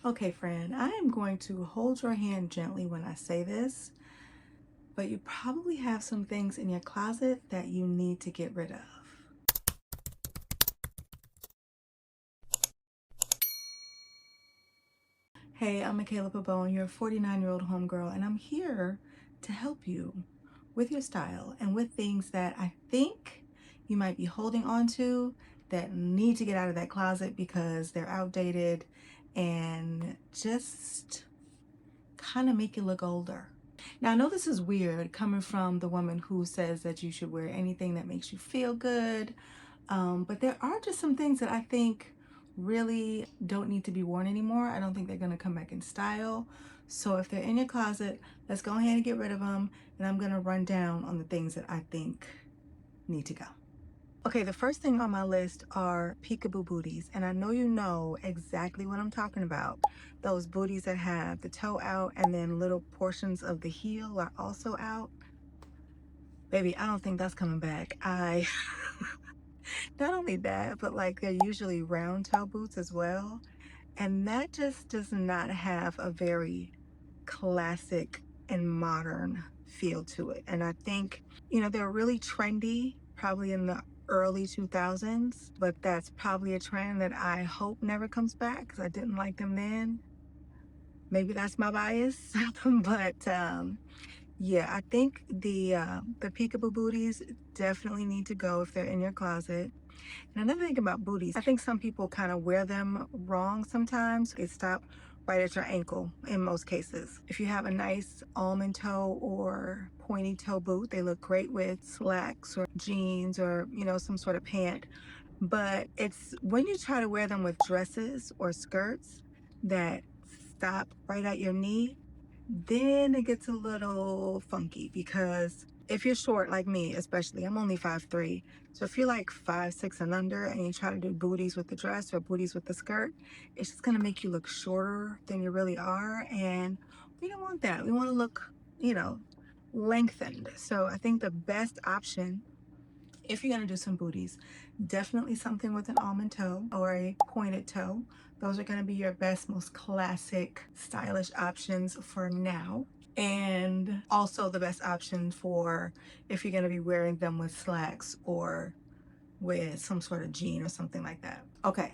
Okay, friend, I am going to hold your hand gently when I say this, but you probably have some things in your closet that you need to get rid of. Hey, I'm Michaela Pabone, your 49-year-old homegirl, and I'm here to help you with your style and with things that I think you might be holding on to that need to get out of that closet because they're outdated and just kind of make you look older. Now, I know this is weird coming from the woman who says that you should wear anything that makes you feel good, but there are just some things that I think really don't need to be worn anymore. I don't think they're going to come back in style. So if they're in your closet, let's go ahead and get rid of them. And I'm going to run down on the things that I think need to go. Okay, the first thing on my list are peekaboo booties, and I know you know exactly what I'm talking about. Those booties that have the toe out and then little portions of the heel are also out. Baby, I don't think that's coming back. Not only that, but like they're usually round toe boots as well. And that just does not have a very classic and modern feel to it. And I think, they're really trendy, probably in the early 2000s, but that's probably a trend that I hope never comes back because I didn't like them then. Maybe that's my bias, but yeah, I think the peekaboo booties definitely need to go if they're in your closet. And another thing about booties, I think some people kind of wear them wrong sometimes. They stop right at your ankle in most cases. If you have a nice almond toe or pointy toe boot, they look great with slacks or jeans or, some sort of pant. But it's when you try to wear them with dresses or skirts that stop right at your knee, then it gets a little funky because if you're short like me, especially, I'm only 5'3". So if you're like 5'6" and under and you try to do booties with the dress or booties with the skirt, it's just gonna make you look shorter than you really are. And we don't want that. We wanna look, lengthened. So I think the best option, if you're gonna do some booties, definitely something with an almond toe or a pointed toe. Those are gonna be your best, most classic, stylish options for now. And also the best option for if you're gonna be wearing them with slacks or with some sort of jean or something like that. Okay,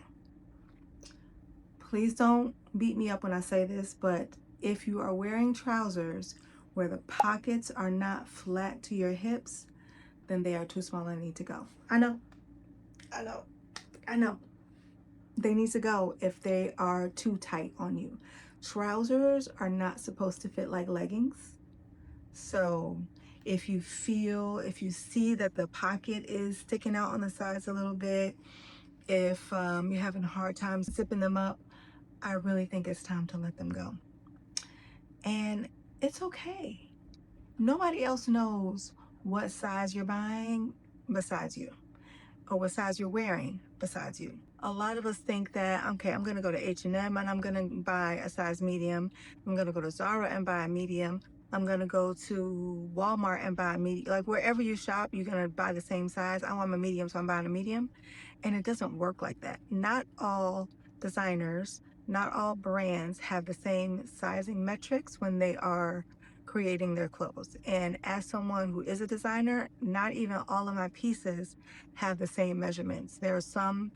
please don't beat me up when I say this, but if you are wearing trousers where the pockets are not flat to your hips, then they are too small and need to go. I know, I know, I know. They need to go if they are too tight on you. Trousers are not supposed to fit like leggings. So if you see that the pocket is sticking out on the sides a little bit, if you're having a hard time zipping them up, I really think it's time to let them go. And it's okay. Nobody else knows what size you're buying besides you, or what size you're wearing besides you. A lot of us think that, okay, I'm gonna go to H&M and I'm gonna buy a size medium. I'm gonna go to Zara and buy a medium. I'm gonna go to Walmart and buy a medium. Like wherever you shop, you're gonna buy the same size. I want a medium, so I'm buying a medium. And it doesn't work like that. Not all designers, not all brands have the same sizing metrics when they are creating their clothes. And as someone who is a designer, not even all of my pieces have the same measurements. There are some,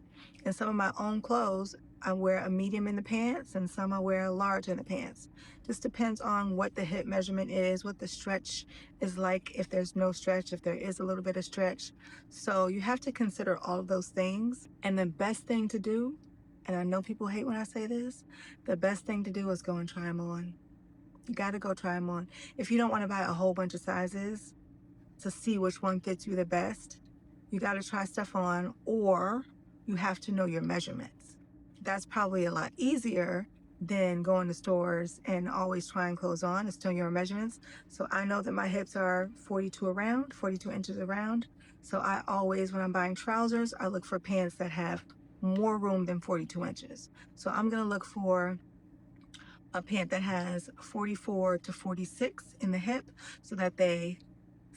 in some of my own clothes, I wear a medium in the pants and some I wear a large in the pants. Just depends on what the hip measurement is, what the stretch is like, if there's no stretch, if there is a little bit of stretch. So you have to consider all of those things. And the best thing to do, and I know people hate when I say this, the best thing to do is go and try them on. You got to go try them on. If you don't want to buy a whole bunch of sizes to see which one fits you the best, you got to try stuff on, or you have to know your measurements. That's probably a lot easier than going to stores and always trying clothes on and still your measurements. So I know that my hips are 42 inches around. So I always, when I'm buying trousers, I look for pants that have more room than 42 inches. So I'm going to look for a pant that has 44 to 46 in the hip so that they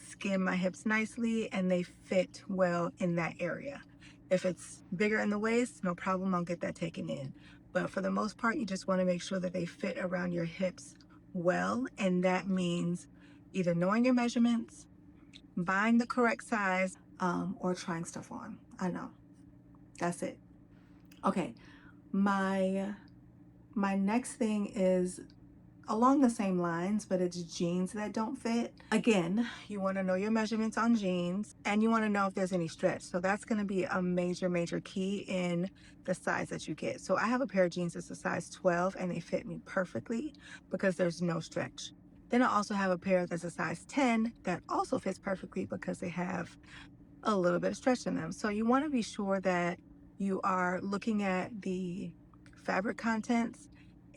skim my hips nicely and they fit well in that area. If it's bigger in the waist, no problem, I'll get that taken in. but for the most part, you just want to make sure that they fit around your hips well. And that means either knowing your measurements, buying the correct size, or trying stuff on. I know. That's it. Okay. My next thing is along the same lines, but it's jeans that don't fit. Again, you want to know your measurements on jeans and you want to know if there's any stretch. So that's going to be a major key in the size that you get. So I have a pair of jeans that's a size 12 and they fit me perfectly because there's no stretch. Then I also have a pair that's a size 10 that also fits perfectly because they have a little bit of stretch in them. So you want to be sure that you are looking at the fabric contents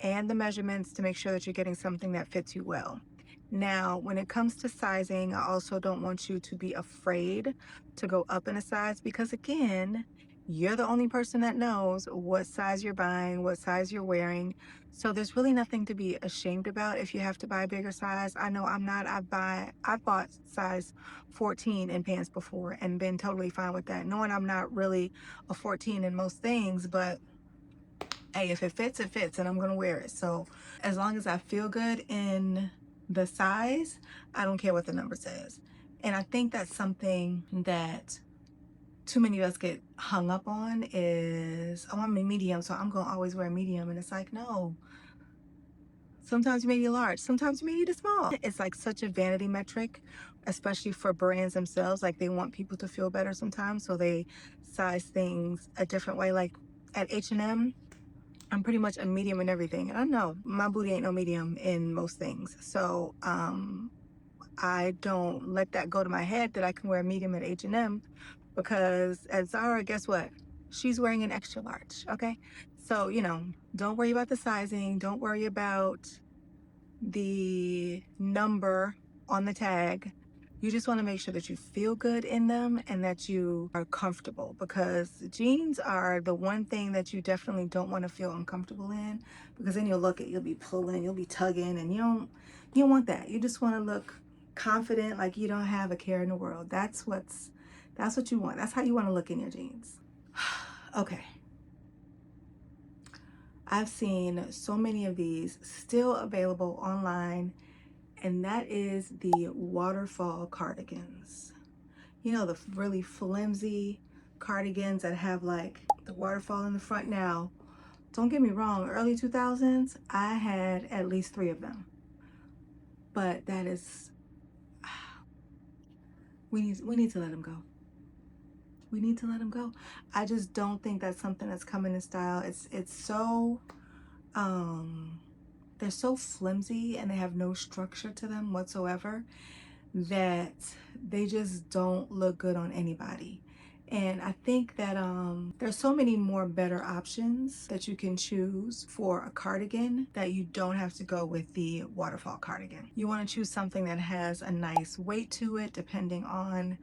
and the measurements to make sure that you're getting something that fits you well. Now, when it comes to sizing, I also don't want you to be afraid to go up in a size because again, you're the only person that knows what size you're buying, what size you're wearing. So there's really nothing to be ashamed about if you have to buy a bigger size. I know I'm not. I've bought size 14 in pants before and been totally fine with that, knowing I'm not really a 14 in most things, but hey, if it fits, it fits, and I'm gonna wear it. So as long as I feel good in the size, I don't care what the number says. And I think that's something that too many of us get hung up on is, oh, I'm a medium, so I'm gonna always wear a medium. And it's like, no, sometimes you may need a large, sometimes you may need a small. It's like such a vanity metric, especially for brands themselves. Like they want people to feel better sometimes, so they size things a different way. Like at H&M, I'm pretty much a medium in everything. And I know my booty ain't no medium in most things. So I don't let that go to my head that I can wear a medium at H&M because at Zara, guess what? She's wearing an extra large, okay? So, you know, don't worry about the sizing. Don't worry about the number on the tag. You just want to make sure that you feel good in them and that you are comfortable, because jeans are the one thing that you definitely don't want to feel uncomfortable in, because then you'll be pulling, you'll be tugging, and you don't want that. You just want to look confident, like you don't have a care in the world. That's what you want. That's how you want to look in your jeans. Okay. I've seen so many of these still available online, and that is the Waterfall cardigans. You know, the really flimsy cardigans that have like the waterfall in the front. Now, don't get me wrong, early 2000s, I had at least 3 of them. But that is, we need to let them go. We need to let them go. I just don't think that's something that's coming in style. It's so, they're so flimsy and they have no structure to them whatsoever that they just don't look good on anybody. And I think that there's so many more better options that you can choose for a cardigan that you don't have to go with the waterfall cardigan. You want to choose something that has a nice weight to it depending on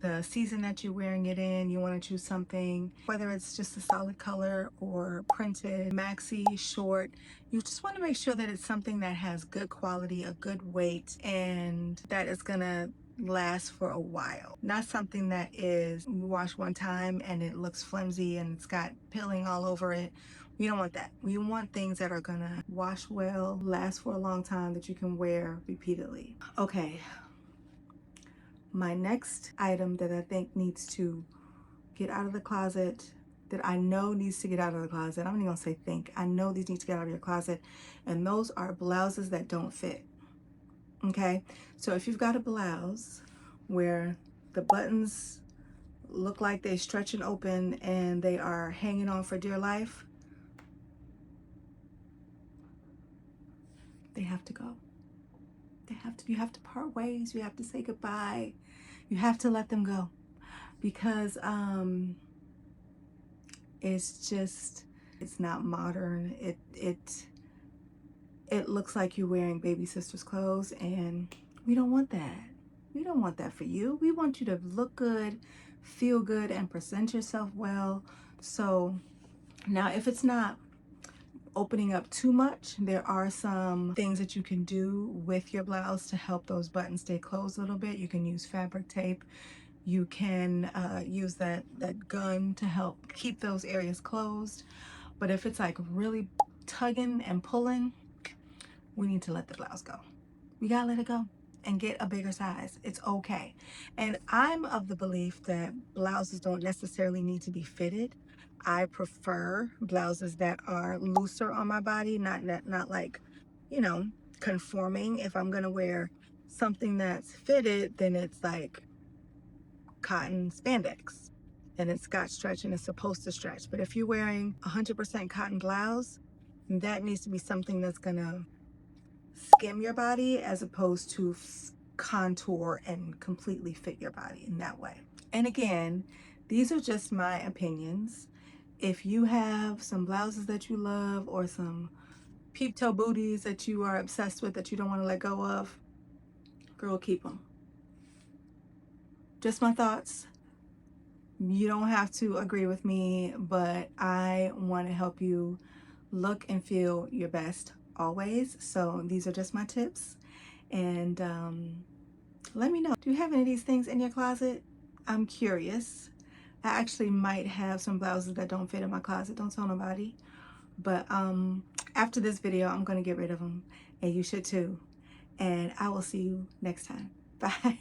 the season that you're wearing it in. You want to choose something, whether it's just a solid color or printed, maxi, short. You just want to make sure that it's something that has good quality, a good weight, and that is gonna last for a while. Not something that is washed one time and it looks flimsy and it's got pilling all over it. We don't want that. We want things that are gonna wash well, last for a long time, that you can wear repeatedly. Okay, my next item that I think needs to get out of the closet, that I know needs to get out of the closet, I'm not even gonna say think, I know these need to get out of your closet, and those are blouses that don't fit. Okay, so if you've got a blouse where the buttons look like they're stretching open and they are hanging on for dear life, they have to go. You have to part ways. You have to say goodbye. You have to let them go, because it's not modern. It looks like you're wearing baby sister's clothes, and we don't want that. We don't want that for you. We want you to look good, feel good, and present yourself well. So now, if it's not opening up too much, there are some things that you can do with your blouse to help those buttons stay closed a little bit. You can use fabric tape. You can use that gun to help keep those areas closed. But if it's like really tugging and pulling, we need to let the blouse go. We gotta let it go and get a bigger size. It's okay. And I'm of the belief that blouses don't necessarily need to be fitted. I prefer blouses that are looser on my body, not like, you know, conforming. If I'm gonna wear something that's fitted, then it's like cotton spandex and it's got stretch and it's supposed to stretch. But if you're wearing 100% cotton blouse, that needs to be something that's gonna skim your body as opposed to contour and completely fit your body in that way. And again, these are just my opinions. If you have some blouses that you love or some Peeptoe booties that you are obsessed with that you don't want to let go of, girl, keep them. Just my thoughts. You don't have to agree with me, but I want to help you look and feel your best always. So these are just my tips. And let me know, do you have any of these things in your closet? I'm curious. I actually might have some blouses that don't fit in my closet. Don't tell nobody. But after this video, I'm going to get rid of them. And you should too. And I will see you next time. Bye.